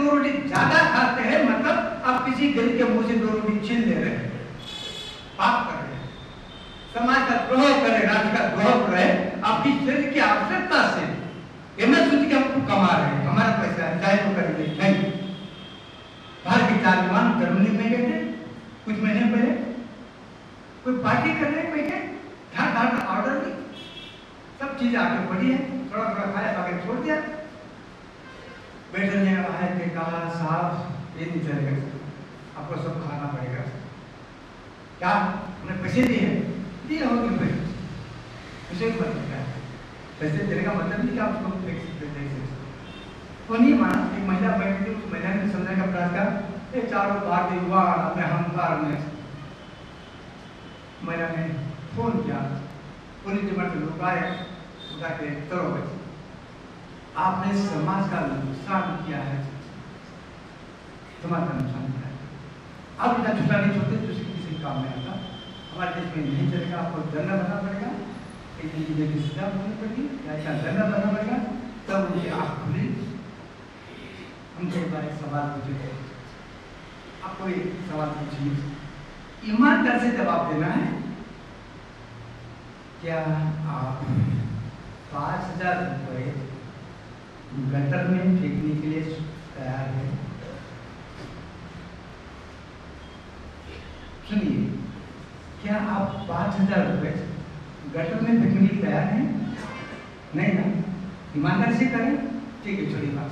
दो रोटी ज्यादा खाते हैं मतलब आप किसी गरीब के मुंह से दो रोटी छीन ले रहे हैं, पाप कर रहे हैं, समाज का द्रोह कर रहे, राष्ट्र का द्रोह कर रहे, आपकी शरीर की आवश्यकता से ये मत सोचिए कि हम कमा रहे हैं, हमारा पैसा है चाहे तो करेंगे नहीं। बाहर के 4 विमान जर्मनी में गए थे कुछ महीने पहले, कोई पार्टी कर रहे बैठे, ढाट ढाट ऑर्डर नहीं, सब चीजें आगे बढ़ी है, थोड़ा थोड़ा खाया बाकी छोड़ दिया। बैठने आए थे, कहा साहब ये नहीं चलेगा, आपको सब खाना पड़ेगा। क्या उन्हें पैसे दिए दिए होंगे पैसे, उसे मतलब क्या पैसे देने का मतलब नहीं कि आप उसको फेंक सकते तो नहीं माना। एक महिला बैठी थी, उस महिला ने समझने का प्रयास किया, ये चारों बात हुआ अपने अहंकार में। महिला ने फोन किया, पुलिस डिपार्टमेंट लोग आए, उठा के चलो भाई आपने समाज का नुकसान किया है, समाज का नुकसान किया है, आप इतना झूठा नहीं छोड़ते तो किसी काम में आता, हमारे देश में नहीं चलेगा, आपको दंडा भरना पड़ेगा, एक सजा होनी पड़ेगी या इतना दंडा भरना पड़ेगा, तब उनकी आँख खुली। हमसे एक बार एक सवाल पूछे थे, आपको एक सवाल पूछिए, ईमानदार से जवाब देना है, क्या आप 5,000 रुपये गटर में फेंकने के लिए तैयार है? सुनिए, क्या आप 5,000 रुपये गटर में फेंकने के लिए तैयार हैं? नहीं ना, ईमानदारी से करें, ठीक है छोड़िए बात।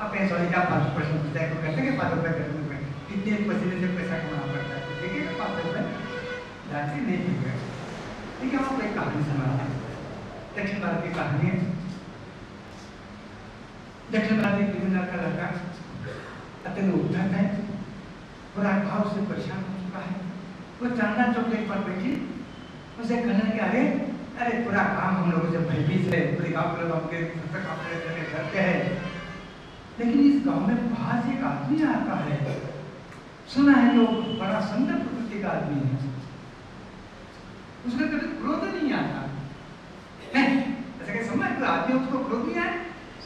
आप कहें सॉरी क्या 5 प्रश्न पूछता है, कहते हैं कि 5 रुपये गटर में फेंक, कितने पसीने से पैसा कमाना पड़ता है, देखिए 5 रुपये जाते नहीं फेंकेगा। ठीक है, हम आपको एक कहानी सुनाते हैं, दक्षिण भारत की कहानी है। दक्षिण भारत एक जमींदार का लड़का अत्यंत उद्धत है, पूरा भाव से परेशान हो चुका है। वो चांदा चौक एक पर बैठी, उसे कहने लगे अरे अरे पूरा काम हम लोगों से भयभीत है, पूरे गाँव के लोग हमके करते हैं, लेकिन इस गांव में बाहर से एक आदमी आता है, सुना है कि वो बड़ा सुंदर प्रकृति का आदमी है, उसका कभी क्रोध नहीं आता है। ऐसा क्या समझ कोई आदमी उसको क्रोध नहीं आए,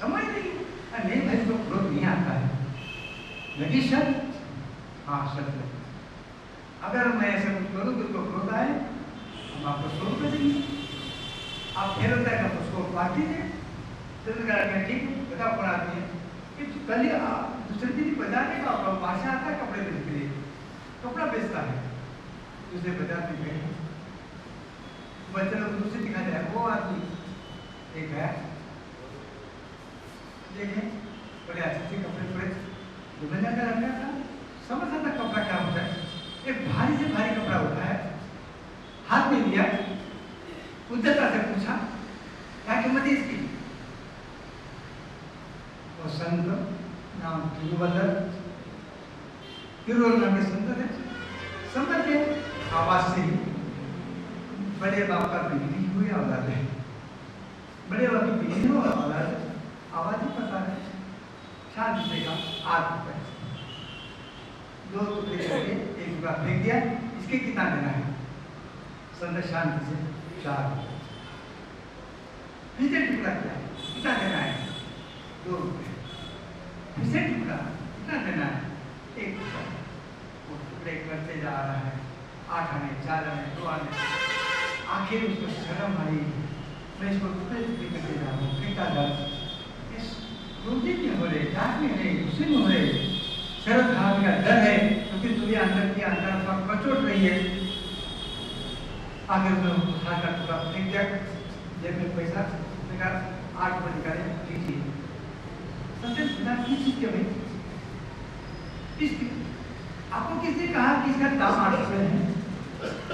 समझ नहीं, नहीं भाई उसको क्रोध नहीं आता है, लगी शर्त, हाँ शर्त लगी, अगर मैं ऐसा कुछ करूँ तो उसको क्रोध आए हम आपको 100 रुपये देंगे, आप फिर होता है उसको पार्टी दें। तो ठीक बताओ कौन आदमी है, कल ही दूसरे दिन बाजार में बादशाह आता है कपड़े बेचने के लिए, कपड़ा बेचता है, दूसरे बाजार में गए, बच्चे लोग दूसरे दिखा जाए वो आदमी एक है, देखें बड़े अच्छे से कपड़े पड़े, दुबला का लड़का था, समझ आता कपड़ा क्या होता है, एक भारी से भारी कपड़ा उठाया, हाथ में लिया, उद्धता से पूछा क्या कीमत है इसकी? और संत नाम तिरुवल्लर नाम के संत है, संत के आवाज से ही बड़े बाप का बिजली हुई औलाद है, बड़े बाप की बिजली हुआ औलाद है, आवाज ही पता है, 4 रुपये का 8 रुपये, 2 टुकड़े करके 1 रुपया फेंक दिया, इसके कितना देना है? संत शांति से 4 रुपये, फिर टुकड़ा किया, कितना देना है? 2 रुपये, फिर टुकड़ा कितना देना है? 1 रुपया, वो टुकड़े करते जा रहा है, 8 आने, 4 आने, 2 आने, आखिर उसको शर्म आई, मैं इसको टुकड़े टुकड़े करते जा रहा हूँ, फेंका जा रहा हूँ, क्रोधित नहीं हो रहे, डांट में नहीं, गुस्से में हो रहे, शर्म खाने का डर है, क्योंकि दुनिया अंदर की अंदर कचोट रही है। आगे उसने हाथ का टुकड़ा फेंक दिया, जेब में पैसा निकाल, 8 रुपये निकाले, लीजिए। सबसे बिना किस चीज के भाई, आपको किसने कहा कि इसका दाम 8 रुपये है?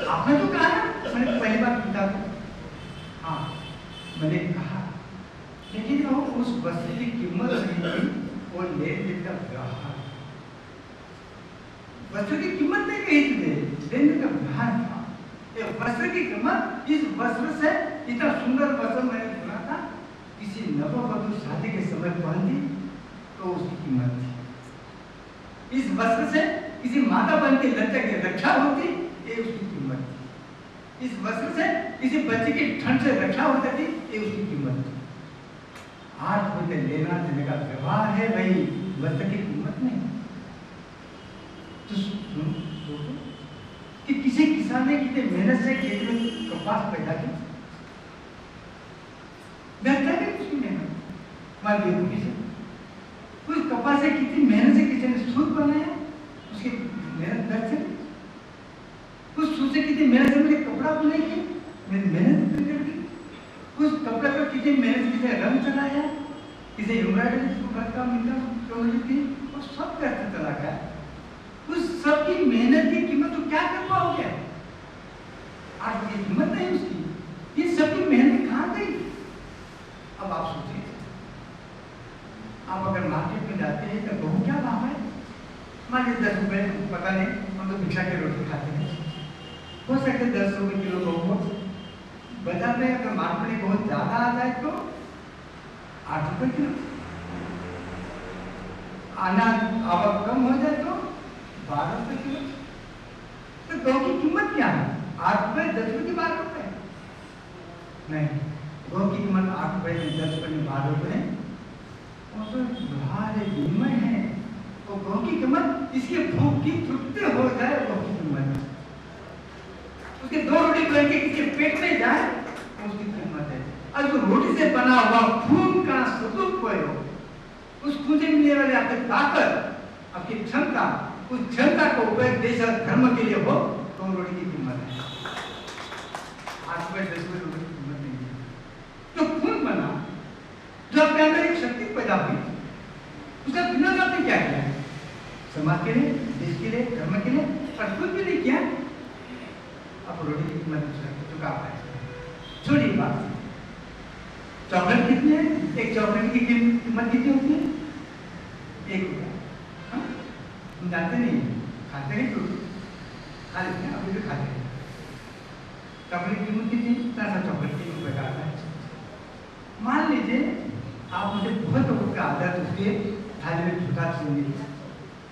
आपने तो कहा ना, मैंने पहली बार पूछा था, हाँ मैंने कहा, लेकिन वो उस वस्तु की कीमत नहीं थी, वो लेन देन का व्यवहार, वस्त्र की कीमत नहीं कही थी, लेन देन का व्यवहार था। ये वस्त्र की कीमत, इस वस्त्र से इतना सुंदर वस्त्र मैंने सुना था, किसी नववधु शादी के समय पहनती तो उसकी कीमत थी, इस वस्त्र से किसी माता बहन के लज्जा की रक्षा होती, ये उसकी कीमत थी, इस वस्त्र से किसी बच्चे की ठंड से रक्षा हो जाती, ये उसकी कीमत थी। 8 रुपये लेना देने का व्यवहार है भाई, वस्त्र की कीमत नहीं। तो सोचो कि किसी किसान ने कितने मेहनत से खेत में कपास पैदा किया, बेहतर है उसकी मेहनत हमारे बेवकूफी से। उस कपास से कितनी मेहनत से किसी ने सूत बनाया, उसकी मेहनत दर्द से। उस सूत से कितनी मेहनत से मुझे कपड़ा बुनाई की, मेरी मेहनत बिगड़ गई। उस कपड़े पर कितनी मेहनत, किसी रंग चलाया, किसी एम्ब्रॉयडरी का थी, वो सब व्यर्थ चला गया। उस सब की मेहनत की कीमत तो क्या कर पाओगे? आज की कीमत नहीं उसकी, ये सब की मेहनत कहाँ गई? अब आप सोचिए, आप अगर मार्केट में जाते हैं तो गेहूं क्या दाम है? मान लीजिए 10 रुपए, पता नहीं, हम तो भिक्षा की रोटी खाते हैं, हो सकते 10 रुपए किलो गेहूं। बाजार में अगर मार्केट में बहुत ज्यादा आ जाए तो 8 रुपए किलो, अनाज आवक कम हो जाए तो 12 रुपए किलो। तो गेहूं की कीमत क्या है? 8 रुपए, 10 रुपए की 12 रुपए नहीं, गेहूं की कीमत 8 रुपए, 10 रुपए, 12 रुपए और तो भारी विनिमय है। तो गेहूं की कीमत इसके भूख की तृप्ति हो जाए, गेहूं की कीमत उसके 2 रोटी करके किसी पेट में जाए तो उसकी कीमत है। और जो रोटी से बना हुआ खून का सदुपयोग, उस खून से मिलने वाली आपकी ताकत, आपकी क्षमता, उस क्षमता को उपयोग देश और धर्म के लिए हो तो रोटी की कीमत है। 8 रुपए 10 रुपए रोटी की कीमत नहीं है। जो खून बना, जो आपके अंदर एक शक्ति पैदा हुई, उसका बिना आपने क्या किया? समाज के लिए, देश के लिए, धर्म के लिए, और खुद भी नहीं किया। अब रोटी की कीमत चुका पाए। छोड़िए बात, चॉकलेट कितनी है? एक चॉकलेट की कीमत कितनी होती है? 1 रुपया। हम जानते नहीं, खाते नहीं तो खा लेते हैं, अभी भी खाते हैं। चॉकलेट की कीमत कितनी? इतना सा चॉकलेट की कीमत का आता है। मान लीजिए आप मुझे बहुत का आदत उसके थाली में छुटा छूंगी,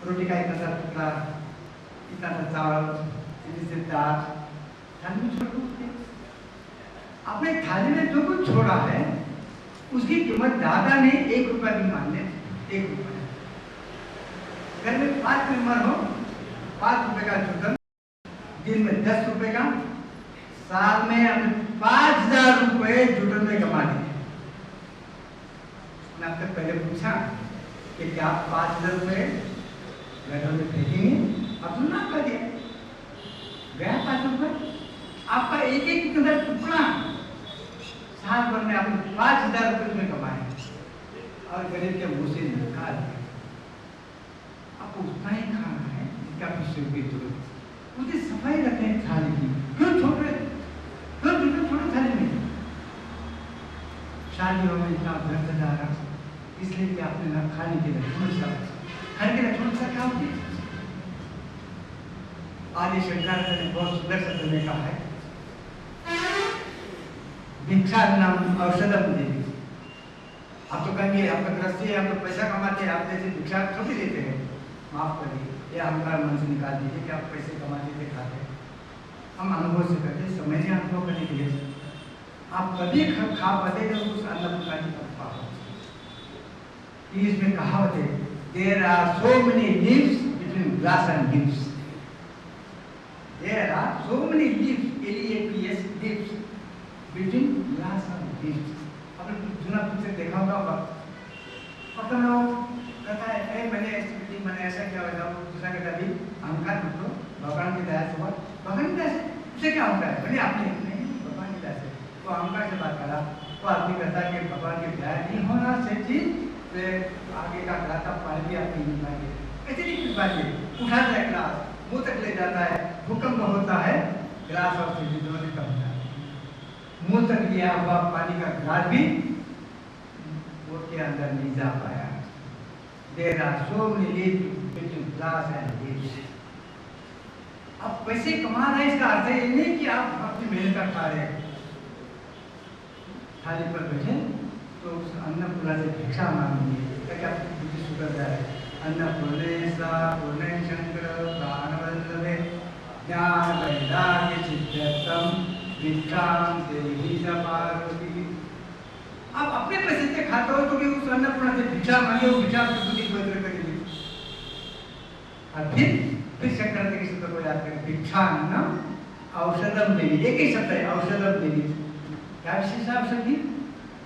रोटी का इतना सा टुकड़ा, इतना सा चावल, इतनी से दाल थाली में छोड़ दो। आपने थाली में जो कुछ छोड़ा है उसकी कीमत ज्यादा नहीं, 1 रुपया भी मान ले, 1 रुपया। घर में 5 मेंबर हो, 5 रुपए का जुटन, दिन में 10 रुपए का, साल में हमने 5000 रुपए जुटन में कमा लिए। मैंने आपसे पहले पूछा कि क्या आप 5000 रुपए घर में फेंकेंगे? अब तो ना कर दिया, गया 5 रुपए। आपका एक एक टुकड़ा साल भर में आपने 5000 रुपए में कमाए और गरीब के मुंह से निकाल दिया। आपको उतना ही खाना है जिसका आपकी शरीर की जरूरत। उसकी सफाई रखें थाली की, क्यों छोड़ रहे, क्यों जूठे छोड़े थाली में? शादियों में इतना व्यर्थ जा रहा, इसलिए कि आपने ना खाने के लिए समस्या, खाने के लिए समस्या क्या होती है? आदि शंकराचार्य ने बहुत सुंदर शब्द में कहा है, भिक्षा नाम औषधम देवी। आप तो कहेंगे आप तो गृहस्थी है, आप तो पैसा कमाते हैं, आप जैसे भिक्षा थोड़ी देते हैं। माफ करिए, ये अहंकार मन से निकाल दीजिए कि आप पैसे कमाते थे, खाते। हम अनुभव से करते, समय से अनुभव करने के लिए आप कभी खा पाते जब उस अन्नपूर्णा की कृपा हो। इसमें कहावत है, there are so many leaves between glass and leaves. There are so many leaves, LEAVES, leaves between glass and leaves. आपने जुना पिक्चर देखा होगा, पता लोग कहता है मैंने ऐसा किया होगा, दूसरा कहता भी अहंकार मतलब भगवान की दया से हुआ। भगवान की दया से उसे क्या होता है? भले आपने नहीं, भगवान की दया से वो अहंकार से बात करा, वो आदमी कहता है कि भगवान की दया नहीं होना से चीज तो आगे का गिलास पानी भी आप नहीं मिल पाएंगे। ऐसे नहीं मिल पाएंगे। उठाता है गिलास, मुंह तक ले जाता है, भूकंप होता है, गिलास और सीढ़ी दोनों से कम जाता है। मुंह तक लिया हुआ पानी का गिलास भी वो के अंदर नहीं जा पाया। There are so many leaves between glass and leaves. आप पैसे कमा रहे हैं, इसका अर्थ ये नहीं कि आप अपनी मेहनत का खा रहे हैं। थाली पर बैठे तो उस अन्नपूर्णा से भिक्षा मांगिए ताकि आपकी बुद्धि सुधर जाए। अन्नपूर्णेशा पूर्णे शंकर प्राणवल्लभे ज्ञान वैराग्य सिद्ध्यर्थम भिक्षां देहि च पार्वती। आप अपने पैसे से खाते हो तो कि उस अन्नपूर्णा से भिक्षा मांगे, वो भिक्षा आपकी बुद्धि पवित्र करेगी। और फिर शंकर के शब्द को याद करें, भिक्षान्नम औषधम देवी। एक ही शब्द है औषधम देवी। क्या विशेष है औषध की?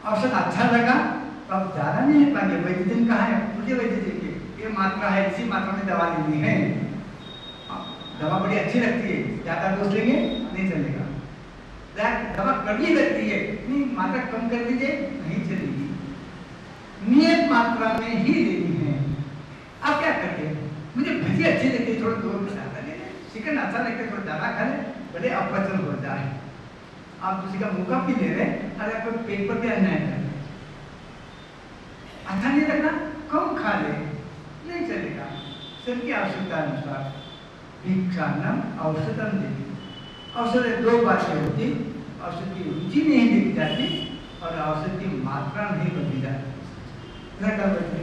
औषध अच्छा लगा तो आप ज्यादा नहीं ले पाएंगे। वैद्य दिन कहा है, मुझे वैद्य दिन की ये मात्रा है, इसी मात्रा में दवा लेनी है। दवा बड़ी अच्छी लगती है, ज्यादा डोज लेंगे नहीं चलेगा। दवा कड़वी लगती है, नहीं मात्रा कम कर दीजिए, नहीं चलेगी। नियत मात्रा में ही लेनी है। आप क्या करते हैं? मुझे भजी अच्छी लगती है, थोड़ा 2 ज्यादा ले लें। चिकन अच्छा लगता है, थोड़ा ज्यादा खा ले, भले अपचन हो जाए। आप किसी का मुका भी ले रहे हैं, अरे आपको पेट पर भी अन्याय कर रहे, अच्छा नहीं लगना, कम खा ले, नहीं चलेगा। सबकी आवश्यकता अनुसार भिक्षान्नम औषधम देवी। औषध 2 बातें होती, औषध की रुचि नहीं देखी जाती और औषध की मात्रा नहीं बदली जाती।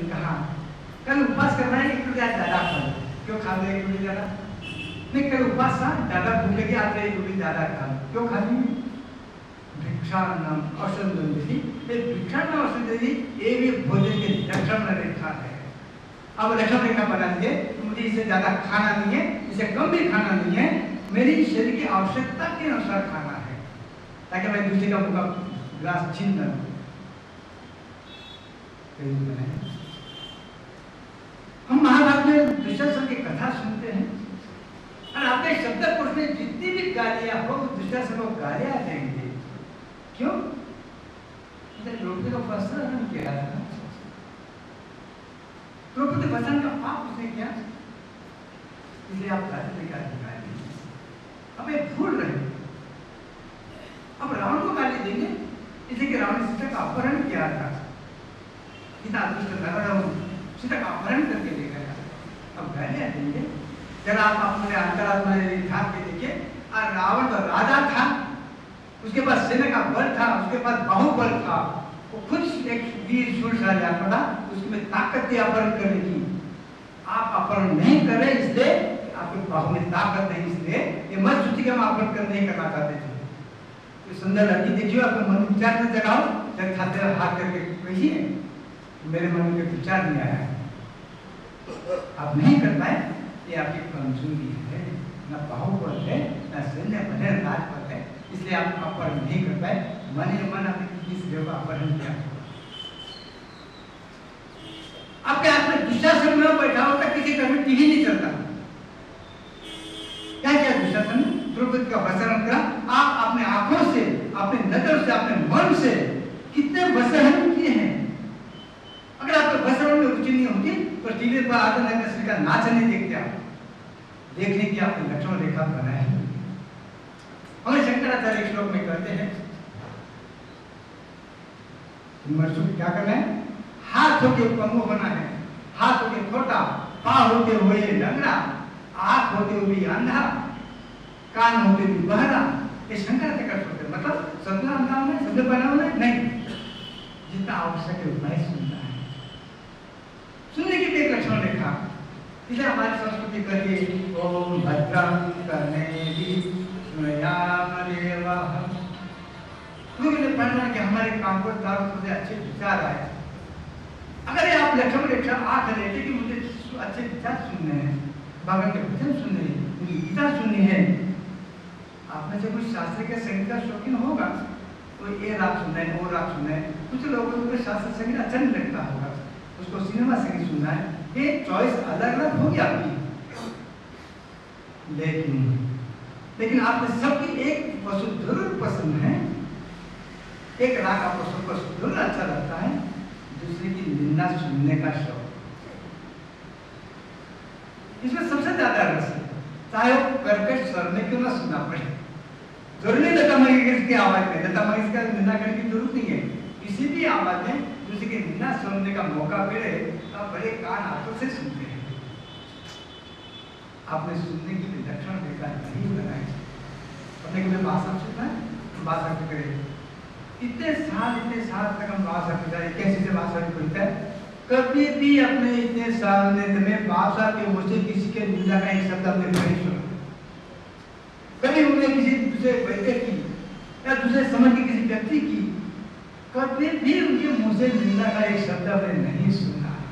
कहा कल उपवास करना है, 1 रोटी ज्यादा खा लो। क्यों खा लो 1 रोटी ज्यादा? नहीं, कल उपवास था, ज्यादा भूख लगी, आज 1 रोटी ज्यादा खा लो। क्यों खा ली? भिक्षान्नम औषधम देवी। भिक्षान्नम औषधम देवी ये भी भोजन के लक्षण रेखा है। अब लक्षण रेखा बना दिए, मुझे इसे ज्यादा खाना नहीं है, इसे कम भी खाना नहीं है, मेरी शरीर की आवश्यकता के अनुसार खाना है, ताकि मैं दूसरे का मुका ग्लास छीन न लूं। हम महाभारत में दुशासन की कथा सुनते हैं और आपके शब्द कोश में जितनी भी गालियां हो, दुशासन को गालियां देंगे। क्यों? द्रौपदी का वस्त्र किया था, द्रौपदी वचन का पाप उसने किया, इसलिए आप राज्य का अधिकार नहीं। अब ये भूल रहे, अब रावण को गाली देंगे, इसलिए कि रावण ने सीता का अपहरण किया था। इतना दुष्ट रावण सीता का अपहरण करके ले गया, अब गालियां देंगे। जरा आप अपने अंतरात्मा में ध्यान के देखिए, रावण तो राजा था, उसके पास सेना का बल था, उसके पास बाहुबल था, वो खुद एक वीर शूरशाली आत्मा था, उसमें ताकत थी अपहरण करने की। आप अपहरण नहीं कर रहे, इसलिए आपके बाहु में ताकत नहीं, इसलिए ये मत सोचिए कि हम अपहरण कर नहीं करना चाहते थे। तो सुंदर लड़की देखिए, अपने मन में विचार में जगाओ, जब खाते हाथ करके कहिए मेरे मन में विचार नहीं आया, आप नहीं कर पाए, ये आपकी कमजोरी है। न बाहुबल है, न सैन्य बल है, राजपद है, इसलिए आप अपहरण नहीं कर पाए। मन ही मन आपने किसी का अपहरण किया। आपके हाथ में दुशासन में बैठा होता, किसी घर में टीवी नहीं चलता। क्या किया दुशासन? द्रौपदी का वस्त्र करा। आप अपने आंखों से, अपने नजर से, अपने मन से कितने वस्त्र किए हैं। अगर आपको वस्त्र में रुचि नहीं होती तो टीवी पर आदर नगर का नाच नहीं देखते। आप देखने की आपने लक्षण रेखा बनाए हैं। हमें शंकराचार्य श्लोक में कहते हैं, मनुष्य को क्या करना है? हाथ होके पंगु होना है, हाथ होके छोटा, पाँव होते हुए लंगड़ा, आँख होते हुए अंधा, कान होते हुए बहरा। ये शंकराचार्य का श्लोक है। मतलब सपना अंधा होना है, शब्द बना होना है नहीं, जितना आवश्यक है उतना ही सुनना है। सुनने की भी एक लक्षण रेखा, इसलिए हमारी संस्कृति करिए ओम भद्रं कर्णेभिः श्रृणुयामदेवः। मुझे पढ़ना कि हमारे काम को मुझे अच्छे विचार आए। अगर ये आप लक्षण रेखा आंख लेते कि मुझे अच्छे विचार सुनने हैं, भगवान के वचन सुनने हैं, उनकी गीता सुननी है। आप में से कुछ शास्त्र के संगीत का शौकीन होगा, कोई ये राग सुनना है, वो राग सुनना है। कुछ लोगों को शास्त्र संगीत अच्छा नहीं लगता होगा, उसको सिनेमा संगीत सुनना है। ये चॉइस अलग अलग होगी आपकी, लेकिन आप में सबकी एक वस्तु जरूर पसंद है। एक राग आपको सबको जरूर अच्छा लगता है, दूसरे की निंदा सुनने का शौक। इसमें सबसे ज्यादा रस है, चाहे वो कर्कश स्वर में क्यों ना सुनना पड़े। जरूरी नहीं लता मंगेशकर की आवाज में, लता मंगेशकर की निंदा करने की जरूरत नहीं है। किसी भी आवाज में दूसरे की निंदा सुनने का मौका मिले तो बड़े कान हाथों से सुनते हैं। आपने सुनने की लक्षण देखा नहीं बनाए, अपने को भाषा सुनना है, भाषा करें। इतने साल तक हम भाषा पिता कैसे से भाषा बोलता है। कभी भी अपने इतने साल में भाषा के मुझे किसी के निंदा का एक शब्द हमने नहीं सुना। कभी हमने किसी दूसरे वैद्य की या दूसरे समझ के किसी व्यक्ति की कभी भी उनके मुंह से निंदा का एक शब्द हमने नहीं सुना है।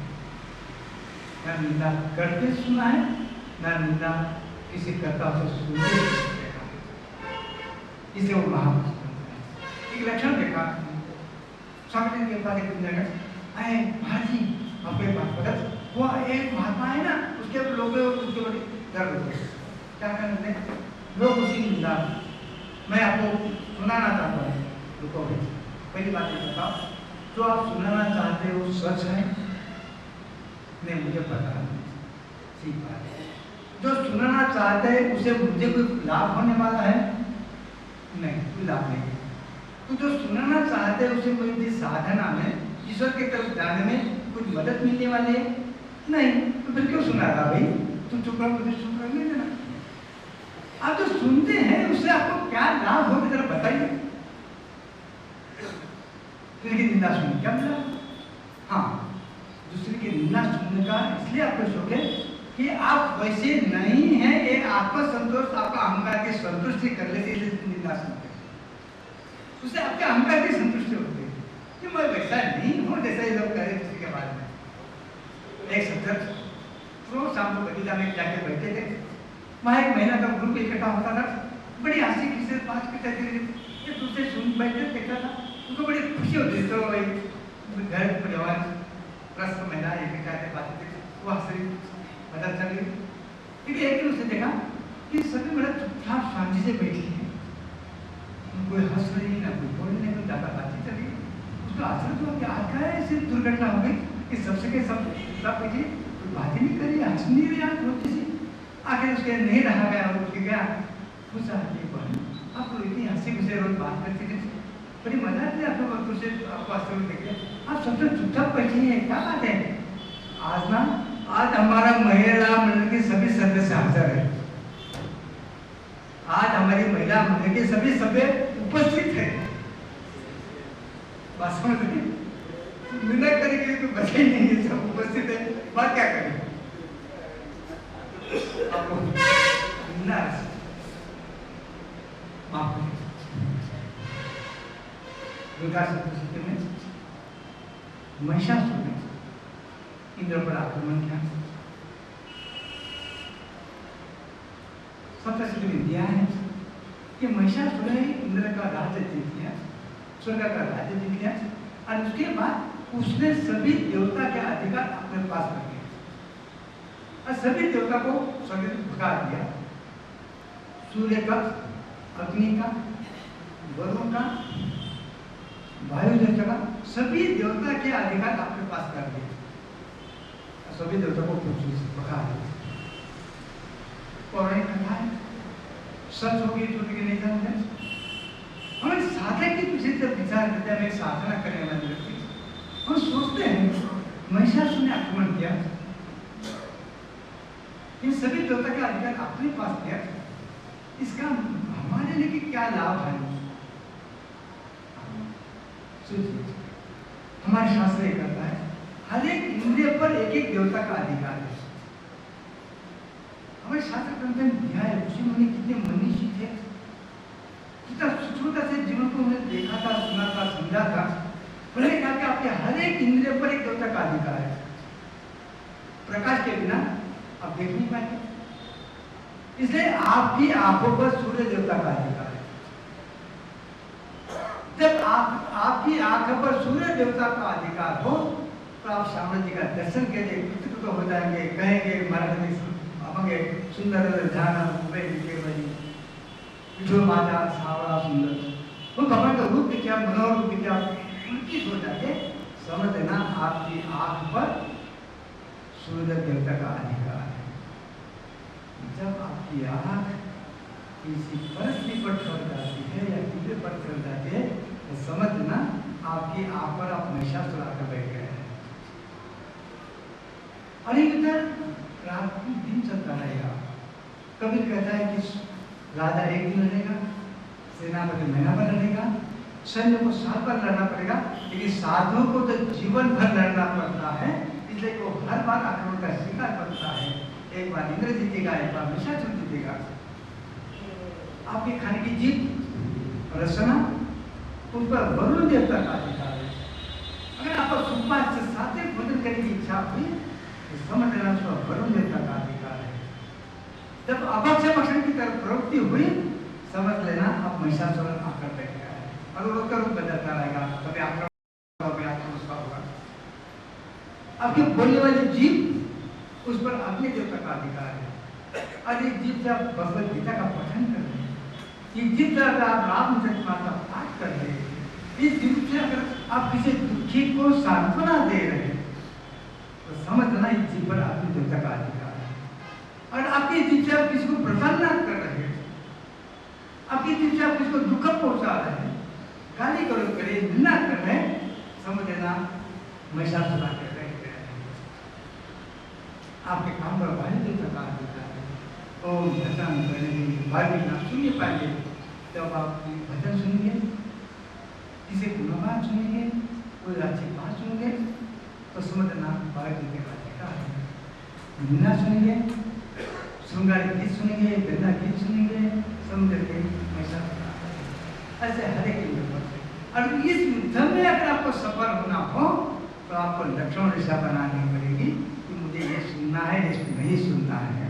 या निंदा करते सुना है ना निंदा किसी कर्ता से सुनते देखा, इसलिए वो महापुरुष बनता है। एक लक्षण देखा स्वामी के पास एक जगह आए, महाराज आपके पास पता वो एक महात्मा है ना, उसके लोग उसके बड़ी दर्द होते हैं, क्या करते हैं लोग उसी निंदा। मैं आपको सुनाना चाहता हूँ, रुको भाई, पहली बात ये बताओ, जो आप सुनाना चाहते हो सच है? नहीं, मुझे पता नहीं, ठीक बात है। जो सुनाना चाहते हैं उसे मुझे कोई लाभ होने वाला है? नहीं, कोई लाभ नहीं। तो जो सुनाना चाहते हैं उसे कोई साधना में ईश्वर की तरफ जाने में कुछ मदद मिलने वाली है? नहीं, तो फिर क्यों सुना रहा भाई? तुम चुप रहो, मुझे सुन रहे ना। आप जो सुनते हैं उससे आपको क्या लाभ हो, जरा बताइए। दूसरे की निंदा सुनने क्या मिला? हाँ, दूसरे की निंदा सुनने का इसलिए आपको शौक है कि आप वैसे नहीं हैं, ये आत्मसंतोष, आपका अहंकार की संतुष्टि कर लेते, इसलिए निंदा सुनते हैं। उससे आपके अहंकार की संतुष्टि होती है कि मैं वैसा नहीं हूँ जैसा ये लोग करें किसी के बारे में। एक सत्संग रोज शाम को बगीचा में जाके बैठे थे, वहाँ एक महीना का ग्रुप इकट्ठा होता था, बड़ी हंसी खिसे बात करते थे, एक दूसरे सुन बैठे देखा था, उनको बड़ी खुशी होती थी। तो घर परिवार रस महिला इकट्ठा थे, बातें थे, वो हंस रही, मदद चल रही। लेकिन एक दिन उसने देखा कि सभी बड़ा चुपचाप शांति से बैठी है, कोई हंस रही ना कोई बोल नहीं, कोई ज़्यादा बातचीत चल रही। उसको आश्चर्य हुआ कि आज क्या है, ऐसी दुर्घटना हो गई कि सबसे के सब बैठी, कोई बात ही नहीं करी, हंस नहीं रही, आज छोटी सी। आखिर उसके नहीं रहा गया, उसके गया पूछा कि बहन आप तो इतनी हंसी खुशी रोज बात करती थी, बड़ी मजा आती है आप लोग तुझे, आपको आश्चर्य देखे, आप सबसे चुपचाप बैठी हैं, क्या बात है? आज ना, आज हमारा महिला मंडल के सभी सदस्य हाजिर है, आज हमारी महिला मंडल के सभी सभ्य उपस्थित है। बात समझ रही, बिना करे के लिए तो बचे ही नहीं है, सब उपस्थित है, बात क्या करें? आपको माफ करें, दुर्गा सप्तशती में महिषासुर ने इंद्र पर आक्रमण किया। सप्तशती में दिया है कि महिषासुर ने इंद्र का राज्य जीत लिया, स्वर्ग का राज्य जीत लिया, और उसके बाद उसने सभी देवता के अधिकार अपने पास कर लिए और सभी देवता को स्वर्ग में भगा दिया। सूर्य का, अग्नि का, वरुण का, वायु देवता का, सभी देवता के अधिकार अपने पास कर दिए, सभी देवता को पृथ्वी से भगा दिया। पौराणिक कथा है, सच होगी झूठ की नहीं जानते। हमें साधक के पीछे जब विचार करते हैं, हमें साधना करने वाले व्यक्ति, हम सोचते हैं महिषासुर ने आक्रमण किया, ये सभी देवता के अधिकार अपने पास किया, इसका हमारे लिए क्या लाभ है? सोचिए, हमारे शास्त्र ये कहता है हर एक इंद्रिय पर एक एक देवता का अधिकार है। हमारे शास्त्र ग्रंथ में दिया है, ऋषि मुनि कितने मनीषी थे, कितना सूक्ष्मता से जीवन को उन्हें देखा था, सुना था, समझा था। उन्होंने कहा कि आपके हर एक इंद्रिय पर एक देवता का अधिकार है, प्रकाश के बिना आप देख नहीं पाएंगे, इसलिए आपकी आंखों पर सूर्य देवता का अधिकार है। जब आपकी आंख पर सूर्य देवता का अधिकार हो तो आप श्याम जी का दर्शन के लिए कृतकृत हो जाएंगे, कहेंगे महाराज में अपंगे सुंदर ध्यान विठो माता सावड़ा सुंदर, वो भगवान का रूप क्या, मनोहर रूप क्या, उनकी हो जाके समझ लेना आपकी आंख पर सूर्य देवता का अधिकार है। जब आपकी आंख किसी परिस्थिति पर चढ़ जाती है या किसी पर चढ़ जाती है तो समझना आपकी आंख पर आप हमेशा चढ़ा कर बैठ गए हैं। और इधर रात दिन चलता रहेगा, कभी कहता है कि राजा एक दिन लड़ेगा, सेनापति महीना भर लड़ेगा, सैन्य को साल भर लड़ना पड़ेगा, लेकिन साधुओं को तो जीवन भर लड़ना पड़ता है, इसलिए वो हर बार आक्रमण का शिकार करता है। एक बार इंद्र जीतेगा, एक बार महिषासुर जीतेगा। आपके खाने की जीत रचना उन पर वरुण देवता का अधिकार है। अगर आपको सुपाच्य से सात्विक भोजन करने की इच्छा हुई तो समझ लेना उसका वरुण देवता का अधिकार है। जब अभक्ष्य भक्षण की तरफ प्रवृत्ति हुई, समझ लेना अब महिषासुर आकर बैठ गया है और वो उसका रूप बदलता रहेगा, कभी आक्रमण कभी आक्रोश होगा। आपकी बोलने वाली जीभ, उस पर अग्नि देवता का अधिकार है। और ये जीभ से आप भगवत गीता का पठन कर रहे हैं, ये जीभ से अगर आप रामचरितमानस का पाठ कर रहे हैं, इस जीभ से अगर आप किसी दुखी को सांत्वना दे रहे हैं, तो समझना इस जीभ पर अग्नि देवता का अधिकार है। और आपकी जीभ से आप किसी को प्रसन्न कर रहे हैं, आपकी जीभ से आप किसी को दुख पहुंचा रहे हैं, गाली गलौज करे, निंदा कर रहे हैं, समझ लेना महिषासुर कर रहे हैं। आपके काम पर वायु देवता का अधिकार है। ओम भजन करने वायु ना सुनिए पाएंगे, जब आप भजन सुनेंगे, किसी गुणगान सुनेंगे, कोई अच्छी बात सुनेंगे, तो समझना वायु देवता का अधिकार है। निंदा सुनेंगे, श्रृंगारी गीत सुनेंगे, गंदा गीत सुनेंगे, समझेंगे महिषासुर। ऐसे हर एक युद्ध से, और इस युद्ध में अगर आपको सफल होना हो तो आपको लक्षण रेखा बनानी पड़ेगी कि मुझे ये सुनना है, ये नहीं सुनना है।